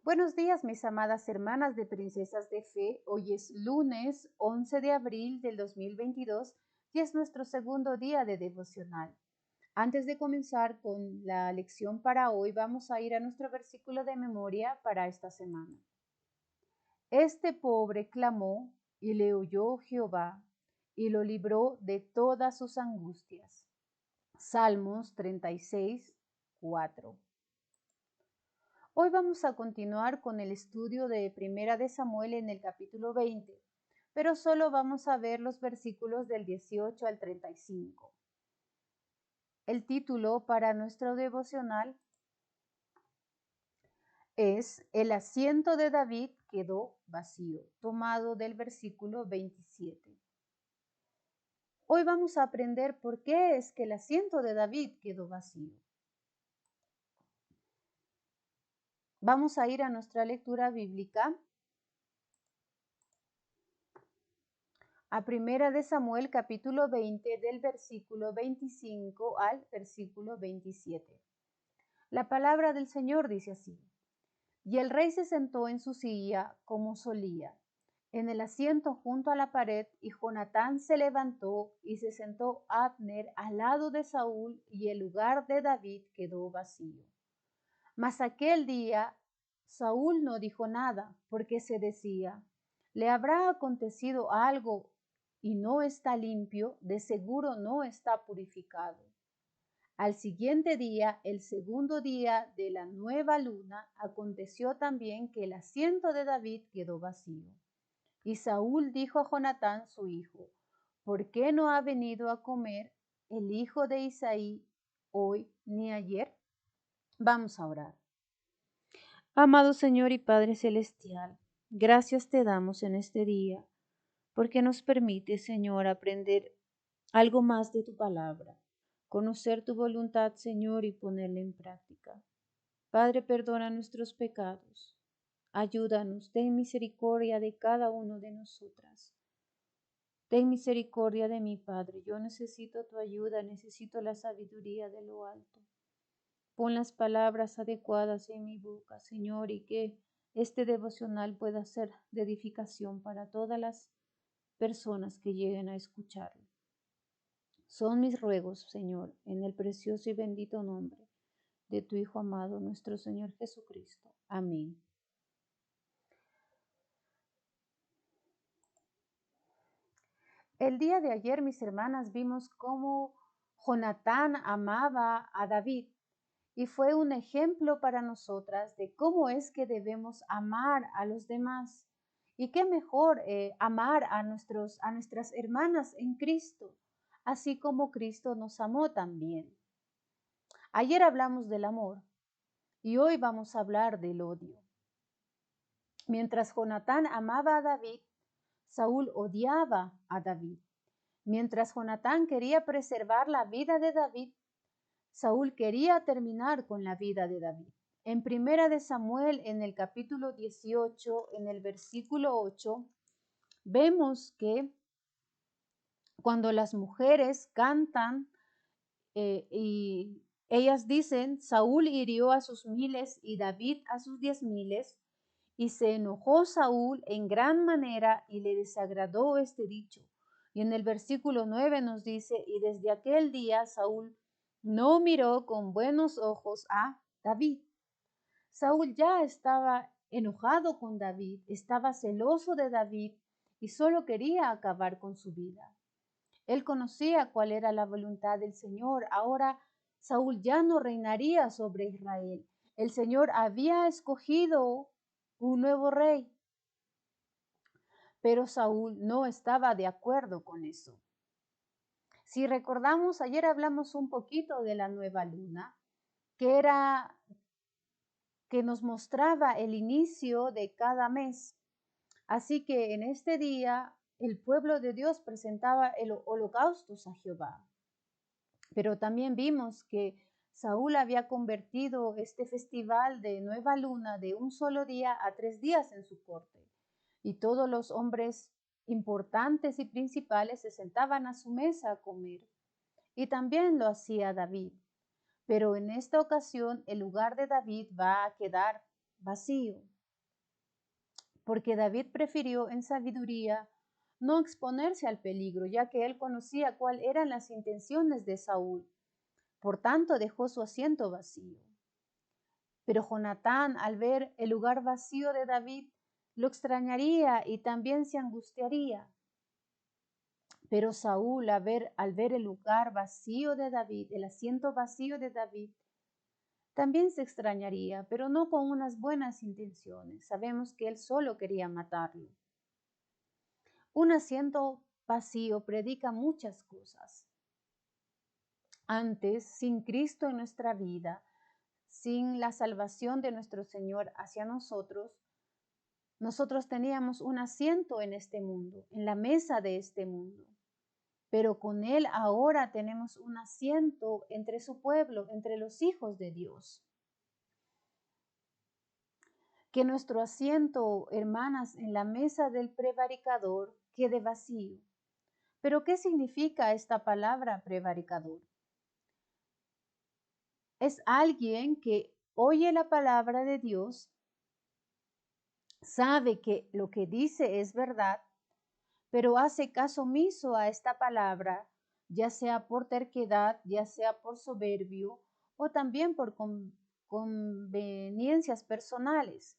Buenos días, mis amadas hermanas de Princesas de Fe. Hoy es lunes 11 de abril del 2022 y es nuestro segundo día de devocional. Antes de comenzar con la lección para hoy, vamos a ir a nuestro versículo de memoria para esta semana. Este pobre clamó y le oyó Jehová y lo libró de todas sus angustias. Salmos 36, 4. Hoy vamos a continuar con el estudio de Primera de Samuel en el capítulo 20, pero solo vamos a ver los versículos del 18 al 35. El título para nuestro devocional es El asiento de David quedó vacío, tomado del versículo 27. Hoy vamos a aprender por qué es que el asiento de David quedó vacío. Vamos a ir a nuestra lectura bíblica a Primera de Samuel capítulo 20 del versículo 25 al versículo 27. La palabra del Señor dice así: Y el rey se sentó en su silla como solía, en el asiento junto a la pared, y Jonatán se levantó y se sentó Abner al lado de Saúl, y el lugar de David quedó vacío. Mas aquel día Saúl no dijo nada, porque se decía: ¿le habrá acontecido algo y no está limpio? De seguro no está purificado. Al siguiente día, el segundo día de la nueva luna, aconteció también que el asiento de David quedó vacío. Y Saúl dijo a Jonatán su hijo: ¿por qué no ha venido a comer el hijo de Isaí hoy ni ayer? Vamos a orar. Amado Señor y Padre Celestial, gracias te damos en este día, porque nos permite, Señor, aprender algo más de tu palabra, conocer tu voluntad, Señor, y ponerla en práctica. Padre, perdona nuestros pecados. Ayúdanos, ten misericordia de cada uno de nosotras. Ten misericordia de mi Padre. Yo necesito tu ayuda, necesito la sabiduría de lo alto. Pon las palabras adecuadas en mi boca, Señor, y que este devocional pueda ser de edificación para todas las personas que lleguen a escucharlo. Son mis ruegos, Señor, en el precioso y bendito nombre de tu Hijo amado, nuestro Señor Jesucristo. Amén. El día de ayer, mis hermanas, vimos cómo Jonatán amaba a David. Y fue un ejemplo para nosotras de cómo es que debemos amar a los demás. Y qué mejor amar a nuestras hermanas en Cristo, así como Cristo nos amó también. Ayer hablamos del amor y hoy vamos a hablar del odio. Mientras Jonatán amaba a David, Saúl odiaba a David. Mientras Jonatán quería preservar la vida de David, Saúl quería terminar con la vida de David. En Primera de Samuel, en el capítulo 18, en el versículo 8, vemos que cuando las mujeres cantan y ellas dicen: Saúl hirió a sus miles y David a sus 10,000, y se enojó Saúl en gran manera y le desagradó este dicho. Y en el versículo 9 nos dice: y desde aquel día Saúl no miró con buenos ojos a David. Saúl ya estaba enojado con David, estaba celoso de David y solo quería acabar con su vida. Él conocía cuál era la voluntad del Señor. Ahora Saúl ya no reinaría sobre Israel. El Señor había escogido un nuevo rey, pero Saúl no estaba de acuerdo con eso. Si recordamos, ayer hablamos un poquito de la nueva luna, que nos mostraba el inicio de cada mes. Así que en este día el pueblo de Dios presentaba el holocaustos a Jehová. Pero también vimos que Saúl había convertido este festival de nueva luna de un solo día a 3 días en su corte. Y todos los hombres importantes y principales se sentaban a su mesa a comer. Y también lo hacía David. Pero en esta ocasión el lugar de David va a quedar vacío. porque David prefirió en sabiduría no exponerse al peligro, ya que él conocía cuáles eran las intenciones de Saúl. Por tanto, dejó su asiento vacío. Pero Jonatán, al ver el lugar vacío de David, lo extrañaría y también se angustiaría. Pero Saúl, al ver el lugar vacío de David, el asiento vacío de David, también se extrañaría, pero no con unas buenas intenciones. Sabemos que él solo quería matarlo. Un asiento vacío predica muchas cosas. Antes, sin Cristo en nuestra vida, sin la salvación de nuestro Señor hacia nosotros, nosotros teníamos un asiento en este mundo, en la mesa de este mundo. Pero con Él ahora tenemos un asiento entre su pueblo, entre los hijos de Dios. Que nuestro asiento, hermanas, en la mesa del prevaricador quede vacío. ¿Pero qué significa esta palabra prevaricador? Es alguien que oye la palabra de Dios, sabe que lo que dice es verdad, pero hace caso omiso a esta palabra, ya sea por terquedad, ya sea por soberbio o también por conveniencias personales.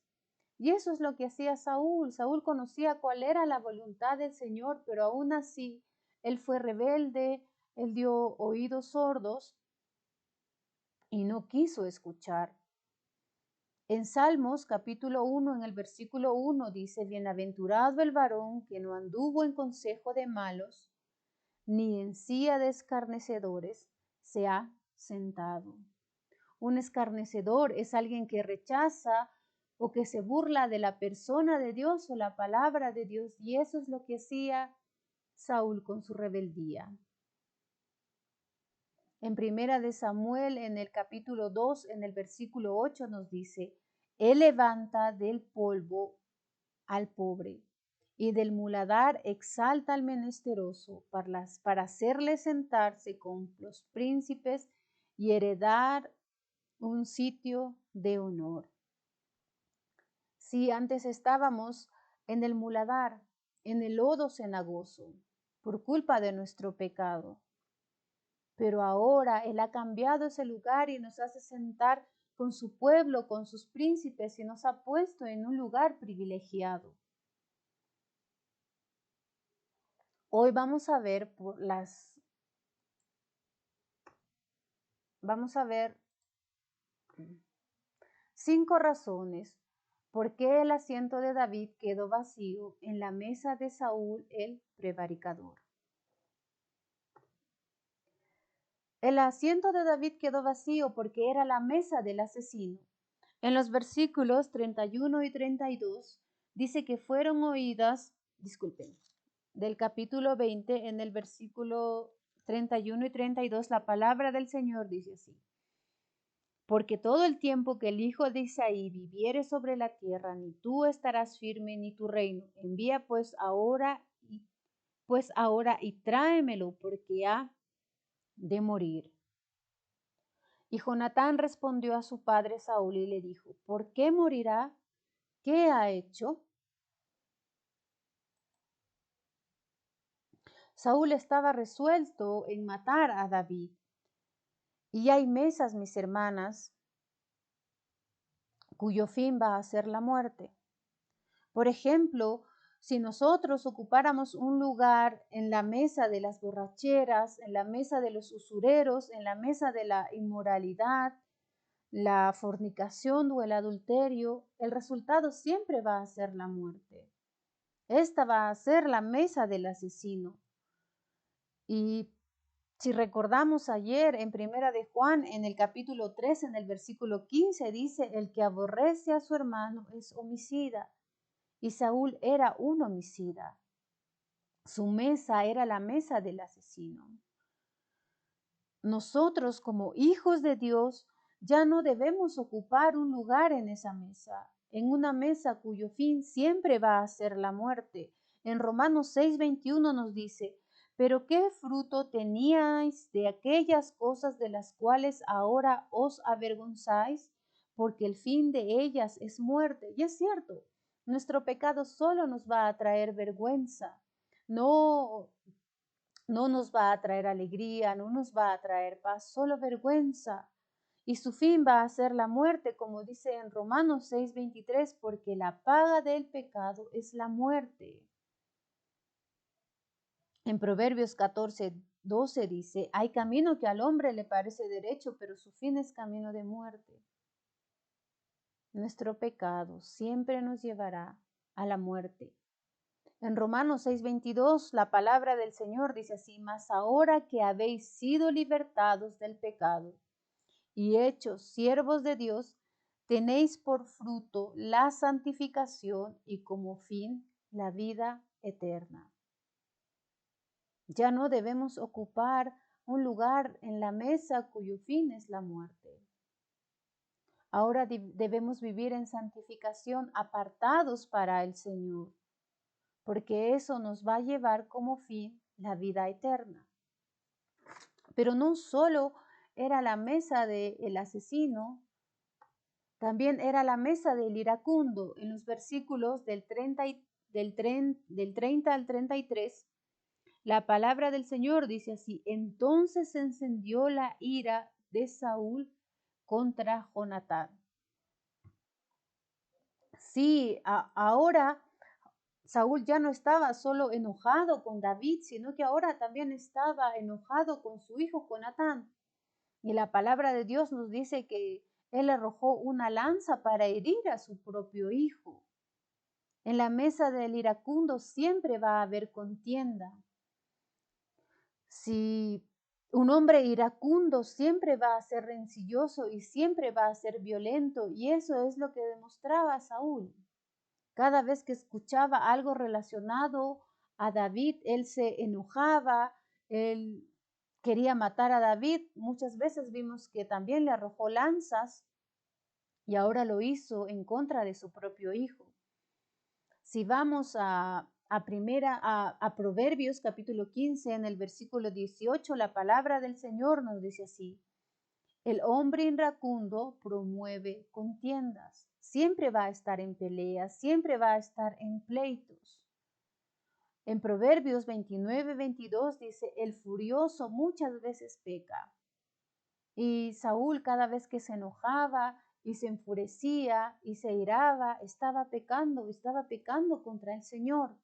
Y eso es lo que hacía Saúl. Saúl conocía cuál era la voluntad del Señor, pero aún así él fue rebelde, él dio oídos sordos y no quiso escuchar. En Salmos capítulo 1, en el versículo 1 dice, bienaventurado el varón que no anduvo en consejo de malos, ni en silla de escarnecedores se ha sentado. Un escarnecedor es alguien que rechaza o que se burla de la persona de Dios o la palabra de Dios, y eso es lo que hacía Saúl con su rebeldía. En Primera de Samuel, en el capítulo 2, en el versículo 8 nos dice, Él levanta del polvo al pobre y del muladar exalta al menesteroso para hacerle sentarse con los príncipes y heredar un sitio de honor. Si antes estábamos en el muladar, en el lodo cenagoso, por culpa de nuestro pecado, pero ahora Él ha cambiado ese lugar y nos hace sentar con su pueblo, con sus príncipes, y nos ha puesto en un lugar privilegiado. Hoy vamos a ver vamos a ver 5 razones por qué el asiento de David quedó vacío en la mesa de Saúl el prevaricador. El asiento de David quedó vacío porque era la mesa del asesino. En los versículos 31 y 32 dice que fueron oídas, del capítulo 20, en el versículo 31 y 32, la palabra del Señor dice así. Porque todo el tiempo que el hijo de Isaí viviere sobre la tierra, ni tú estarás firme, ni tu reino. Envía pues ahora y tráemelo, porque ha de morir. Y Jonatán respondió a su padre Saúl y le dijo, ¿por qué morirá? ¿Qué ha hecho? Saúl estaba resuelto en matar a David. Y hay mesas, mis hermanas, cuyo fin va a ser la muerte. Por ejemplo, si nosotros ocupáramos un lugar en la mesa de las borracheras, en la mesa de los usureros, en la mesa de la inmoralidad, la fornicación o el adulterio, el resultado siempre va a ser la muerte. Esta va a ser la mesa del asesino. Y si recordamos ayer en Primera de Juan, en el capítulo 3, en el versículo 15, dice, el que aborrece a su hermano es homicida. Y Saúl era un homicida. Su mesa era la mesa del asesino. Nosotros como hijos de Dios ya no debemos ocupar un lugar en esa mesa, en una mesa cuyo fin siempre va a ser la muerte. En Romanos 6:21 nos dice, pero ¿qué fruto teníais de aquellas cosas de las cuales ahora os avergonzáis? Porque el fin de ellas es muerte. Y es cierto, Nuestro pecado solo nos va a traer vergüenza, no, no nos va a traer alegría, no nos va a traer paz, solo vergüenza. Y su fin va a ser la muerte, como dice en Romanos 6:23, porque la paga del pecado es la muerte. En Proverbios 14:12 dice, hay camino que al hombre le parece derecho, pero su fin es camino de muerte. Nuestro pecado siempre nos llevará a la muerte. En Romanos 6:22, la palabra del Señor dice así, mas ahora que habéis sido libertados del pecado y hechos siervos de Dios, tenéis por fruto la santificación y como fin la vida eterna. Ya no debemos ocupar un lugar en la mesa cuyo fin es la muerte. Ahora debemos vivir en santificación apartados para el Señor, porque eso nos va a llevar como fin la vida eterna. Pero no solo era la mesa del asesino, también era la mesa del iracundo. En los versículos del 30 al 33, la palabra del Señor dice así, entonces se encendió la ira de Saúl contra Jonatán. Sí, ahora Saúl ya no estaba solo enojado con David, sino que ahora también estaba enojado con su hijo Jonatán. Y la palabra de Dios nos dice que él arrojó una lanza para herir a su propio hijo. En la mesa del iracundo siempre va a haber contienda. Si un hombre iracundo siempre va a ser rencilloso y siempre va a ser violento, y eso es lo que demostraba Saúl. Cada vez que escuchaba algo relacionado a David, él se enojaba, él quería matar a David. Muchas veces vimos que también le arrojó lanzas y ahora lo hizo en contra de su propio hijo. Si vamos a Proverbios capítulo 15, en el versículo 18, la palabra del Señor nos dice así, el hombre iracundo promueve contiendas, siempre va a estar en peleas, siempre va a estar en pleitos. En Proverbios 29:22 dice, el furioso muchas veces peca. Y Saúl cada vez que se enojaba y se enfurecía y se iraba, estaba pecando contra el Señor.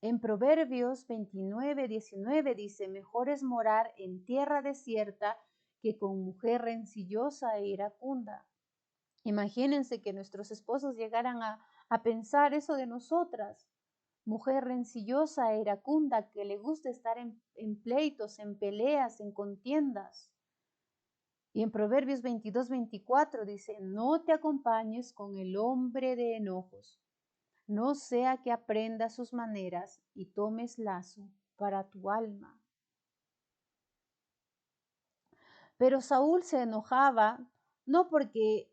En Proverbios 29:19 dice, mejor es morar en tierra desierta que con mujer rencillosa e iracunda. Imagínense que nuestros esposos llegaran a pensar eso de nosotras. Mujer rencillosa e iracunda que le gusta estar en pleitos, en peleas, en contiendas. Y en Proverbios 22:24 dice, no te acompañes con el hombre de enojos, no sea que aprendas sus maneras y tomes lazo para tu alma. Pero Saúl se enojaba no porque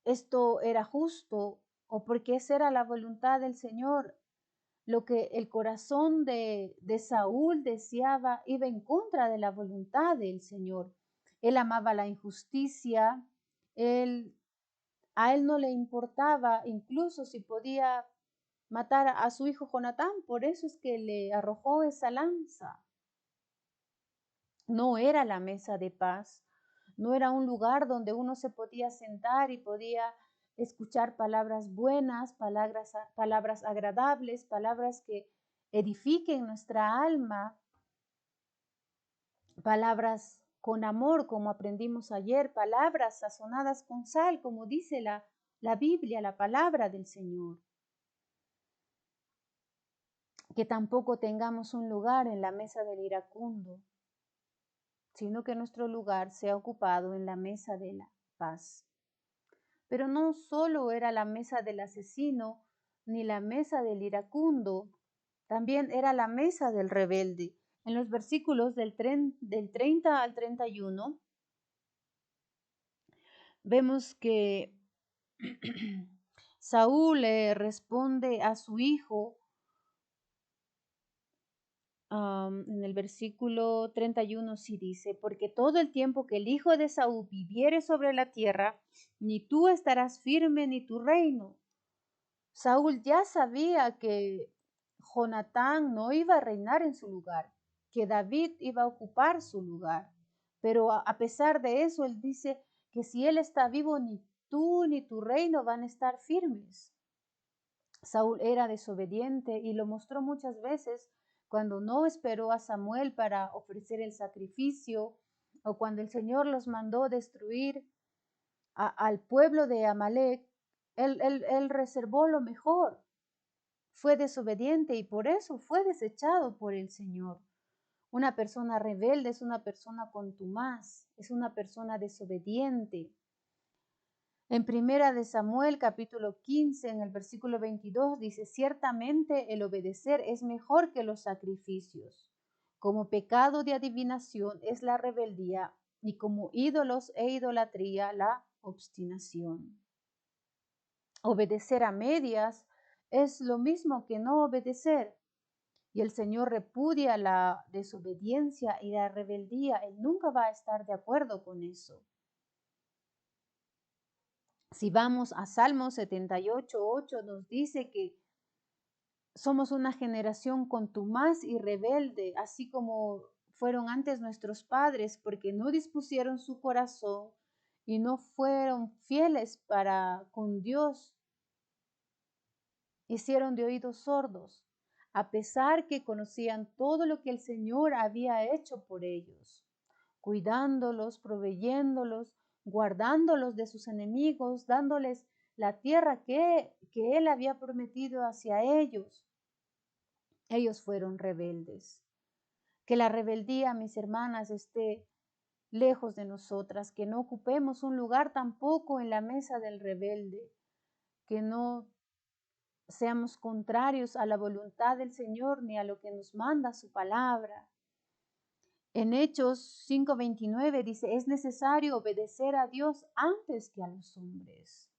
esto era justo o porque esa era la voluntad del Señor. Lo que el corazón de Saúl deseaba iba en contra de la voluntad del Señor. Él amaba la injusticia, a él no le importaba incluso si podía matar a su hijo Jonatán, por eso es que le arrojó esa lanza. No era la mesa de paz, no era un lugar donde uno se podía sentar y podía escuchar palabras buenas, palabras agradables, palabras que edifiquen nuestra alma, palabras con amor, como aprendimos ayer, palabras sazonadas con sal, como dice la Biblia, la palabra del Señor. Que tampoco tengamos un lugar en la mesa del iracundo, sino que nuestro lugar sea ocupado en la mesa de la paz. Pero no solo era la mesa del asesino ni la mesa del iracundo, también era la mesa del rebelde. En los versículos del 30 al 31 vemos que Saúl le responde a su hijo en el versículo 31 sí dice, porque todo el tiempo que el hijo de Saúl viviere sobre la tierra, ni tú estarás firme ni tu reino. Saúl ya sabía que Jonatán no iba a reinar en su lugar, que David iba a ocupar su lugar. Pero a pesar de eso, él dice que si él está vivo, ni tú ni tu reino van a estar firmes. Saúl era desobediente y lo mostró muchas veces cuando no esperó a Samuel para ofrecer el sacrificio o cuando el Señor los mandó destruir al pueblo de Amalek. Él reservó lo mejor, fue desobediente y por eso fue desechado por el Señor. Una persona rebelde es una persona contumaz, es una persona desobediente. En Primera de Samuel, capítulo 15, en el versículo 22, dice, ciertamente el obedecer es mejor que los sacrificios. Como pecado de adivinación es la rebeldía y como ídolos e idolatría la obstinación. Obedecer a medias es lo mismo que no obedecer. Y el Señor repudia la desobediencia y la rebeldía. Él nunca va a estar de acuerdo con eso. Si vamos a Salmos 78:8, nos dice que somos una generación contumaz y rebelde, así como fueron antes nuestros padres, porque no dispusieron su corazón y no fueron fieles para con Dios. Hicieron de oídos sordos, a pesar que conocían todo lo que el Señor había hecho por ellos, cuidándolos, proveyéndolos, guardándolos de sus enemigos, dándoles la tierra que Él había prometido hacia ellos. Ellos fueron rebeldes. Que la rebeldía, mis hermanas, esté lejos de nosotras, que no ocupemos un lugar tampoco en la mesa del rebelde, que no seamos contrarios a la voluntad del Señor ni a lo que nos manda su palabra. En Hechos 5:29 dice, es necesario obedecer a Dios antes que a los hombres.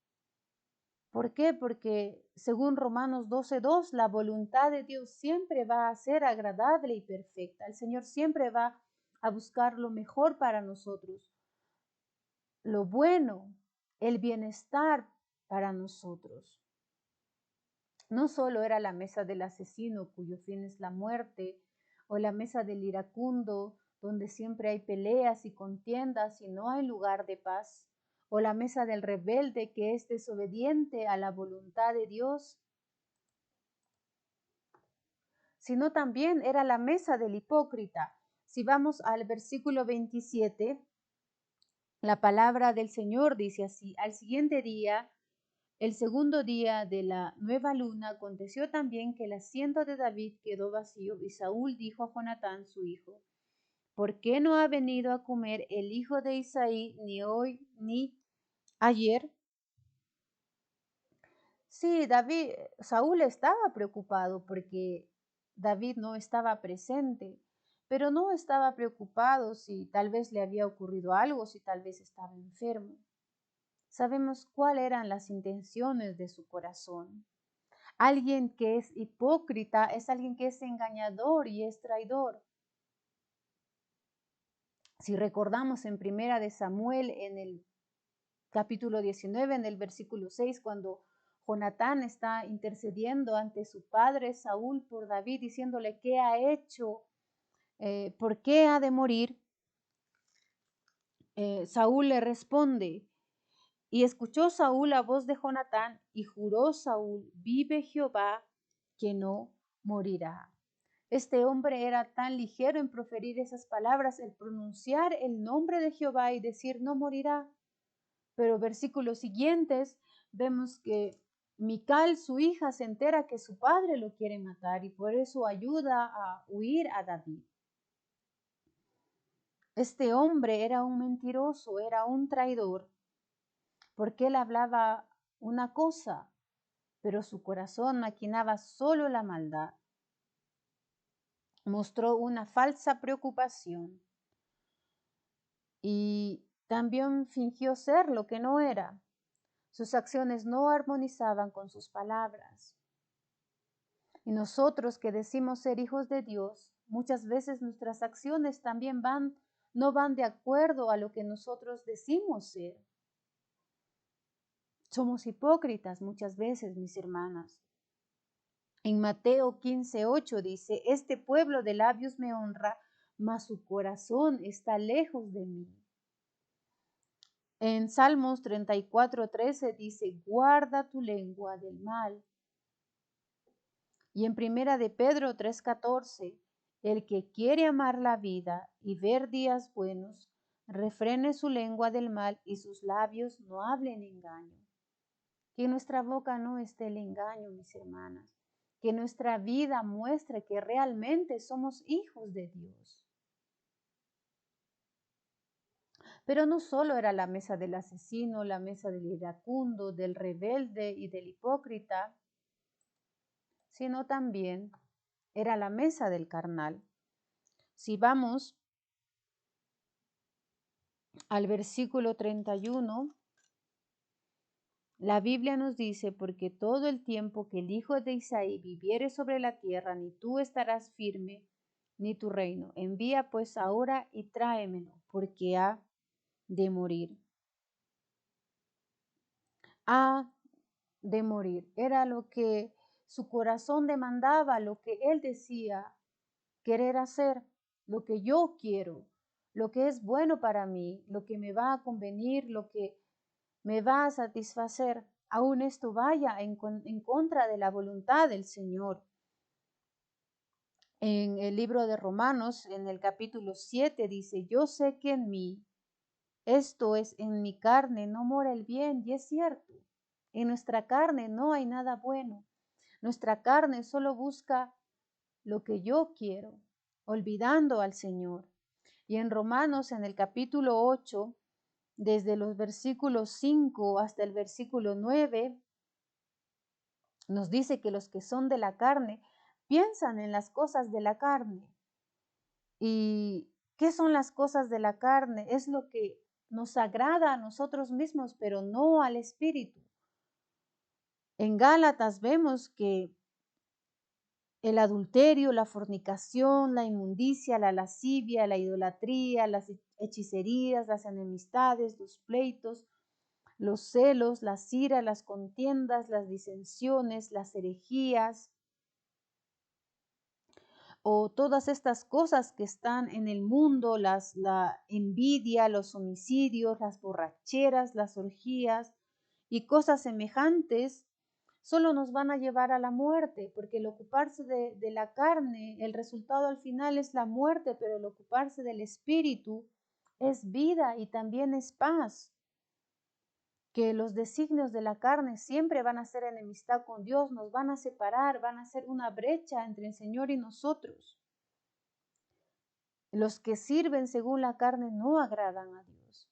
¿Por qué? Porque según Romanos 12:2, la voluntad de Dios siempre va a ser agradable y perfecta. El Señor siempre va a buscar lo mejor para nosotros, lo bueno, el bienestar para nosotros. No solo era la mesa del asesino, cuyo fin es la muerte, o la mesa del iracundo, donde siempre hay peleas y contiendas y no hay lugar de paz, o la mesa del rebelde que es desobediente a la voluntad de Dios, sino también era la mesa del hipócrita. Si vamos al versículo 27, la palabra del Señor dice así, al siguiente día, el segundo día de la nueva luna, aconteció también que el asiento de David quedó vacío y Saúl dijo a Jonatán su hijo, ¿por qué no ha venido a comer el hijo de Isaí ni hoy ni ayer? Sí, Saúl estaba preocupado porque David no estaba presente, pero no estaba preocupado si tal vez le había ocurrido algo, si tal vez estaba enfermo. Sabemos cuáles eran las intenciones de su corazón. Alguien que es hipócrita es alguien que es engañador y es traidor. Si recordamos en Primera de Samuel, en el capítulo 19, en el versículo 6, cuando Jonatán está intercediendo ante su padre Saúl por David, diciéndole qué ha hecho, por qué ha de morir, Saúl le responde, y escuchó Saúl la voz de Jonatán, y juró Saúl, vive Jehová, que no morirá. Este hombre era tan ligero en proferir esas palabras, el pronunciar el nombre de Jehová y decir no morirá. Pero versículos siguientes vemos que Mical, su hija, se entera que su padre lo quiere matar y por eso ayuda a huir a David. Este hombre era un mentiroso, era un traidor, porque él hablaba una cosa, pero su corazón maquinaba solo la maldad. Mostró una falsa preocupación y también fingió ser lo que no era. Sus acciones no armonizaban con sus palabras. Y nosotros que decimos ser hijos de Dios, muchas veces nuestras acciones también no van de acuerdo a lo que nosotros decimos ser. Somos hipócritas muchas veces, mis hermanas. En Mateo 15:8 dice, este pueblo de labios me honra, mas su corazón está lejos de mí. En Salmos 34:13 dice, guarda tu lengua del mal. Y en Primera de Pedro 3:14, el que quiere amar la vida y ver días buenos, refrene su lengua del mal y sus labios no hablen engaño. Que en nuestra boca no esté el engaño, mis hermanas. Que nuestra vida muestre que realmente somos hijos de Dios. Pero no solo era la mesa del asesino, la mesa del iracundo, del rebelde y del hipócrita, sino también era la mesa del carnal. Si vamos al versículo 31, la Biblia nos dice, porque todo el tiempo que el hijo de Isaí viviere sobre la tierra, ni tú estarás firme, ni tu reino. Envía pues ahora y tráemelo, porque ha de morir. Ha de morir. Era lo que su corazón demandaba, lo que él decía querer hacer, lo que yo quiero, lo que es bueno para mí, lo que me va a convenir, lo que me va a satisfacer. Aún esto vaya en contra de la voluntad del Señor. En el libro de Romanos, en el capítulo 7, dice, yo sé que en mí, esto es, en mi carne, no mora el bien, y es cierto. En nuestra carne no hay nada bueno. Nuestra carne solo busca lo que yo quiero, olvidando al Señor. Y en Romanos, en el capítulo 8, desde los versículos 5 hasta el versículo 9, nos dice que los que son de la carne piensan en las cosas de la carne. ¿Y qué son las cosas de la carne? Es lo que nos agrada a nosotros mismos, pero no al Espíritu. En Gálatas vemos que el adulterio, la fornicación, la inmundicia, la lascivia, la idolatría, las hechicerías, las enemistades, los pleitos, los celos, las iras, las contiendas, las disensiones, las herejías, o todas estas cosas que están en el mundo, la envidia, los homicidios, las borracheras, las orgías y cosas semejantes, solo nos van a llevar a la muerte, porque el ocuparse de la carne, el resultado al final es la muerte, pero el ocuparse del espíritu es vida y también es paz. Que los designios de la carne siempre van a ser enemistad con Dios, nos van a separar, van a ser una brecha entre el Señor y nosotros. Los que sirven según la carne no agradan a Dios.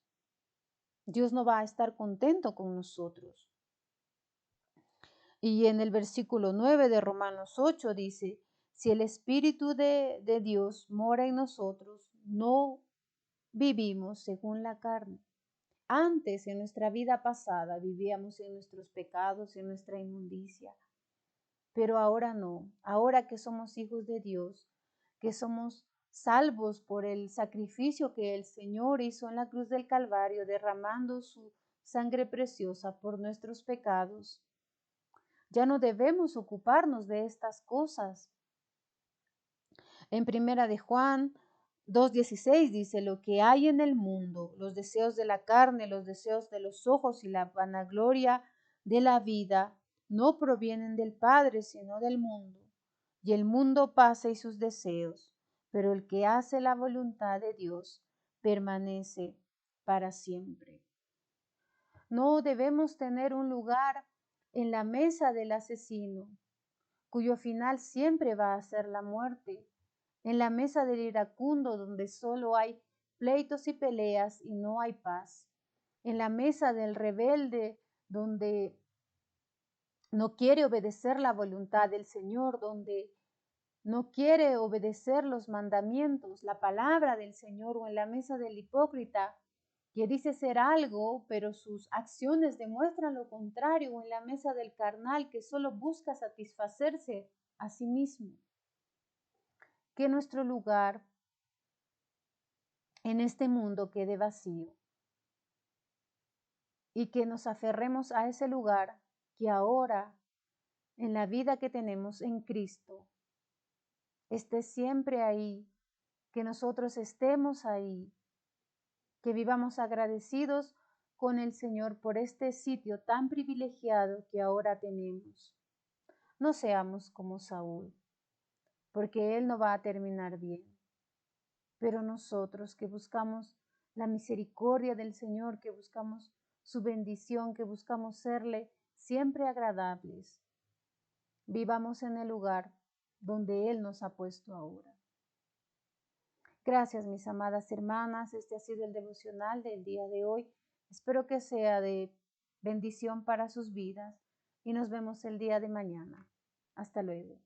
Dios no va a estar contento con nosotros. Y en el versículo 9 de Romanos 8 dice, si el Espíritu de Dios mora en nosotros, no vivimos según la carne. Antes, en nuestra vida pasada, vivíamos en nuestros pecados, en nuestra inmundicia. Pero ahora no. Ahora que somos hijos de Dios, que somos salvos por el sacrificio que el Señor hizo en la cruz del Calvario, derramando su sangre preciosa por nuestros pecados, ya no debemos ocuparnos de estas cosas. En Primera de Juan 2:16 dice, lo que hay en el mundo, los deseos de la carne, los deseos de los ojos y la vanagloria de la vida, no provienen del Padre, sino del mundo. Y el mundo pasa y sus deseos, pero el que hace la voluntad de Dios permanece para siempre. No debemos tener un lugar en la mesa del asesino, cuyo final siempre va a ser la muerte, en la mesa del iracundo, donde solo hay pleitos y peleas y no hay paz, en la mesa del rebelde, donde no quiere obedecer la voluntad del Señor, donde no quiere obedecer los mandamientos, la palabra del Señor, o en la mesa del hipócrita, que dice ser algo, pero sus acciones demuestran lo contrario, o en la mesa del carnal, que solo busca satisfacerse a sí mismo. Que nuestro lugar en este mundo quede vacío. y que nos aferremos a ese lugar que ahora, en la vida que tenemos en Cristo, esté siempre ahí, que nosotros estemos ahí, que vivamos agradecidos con el Señor por este sitio tan privilegiado que ahora tenemos. No seamos como Saúl, porque él no va a terminar bien. Pero nosotros que buscamos la misericordia del Señor, que buscamos su bendición, que buscamos serle siempre agradables, vivamos en el lugar donde Él nos ha puesto ahora. Gracias, mis amadas hermanas. Este ha sido el devocional del día de hoy. Espero que sea de bendición para sus vidas y nos vemos el día de mañana. Hasta luego.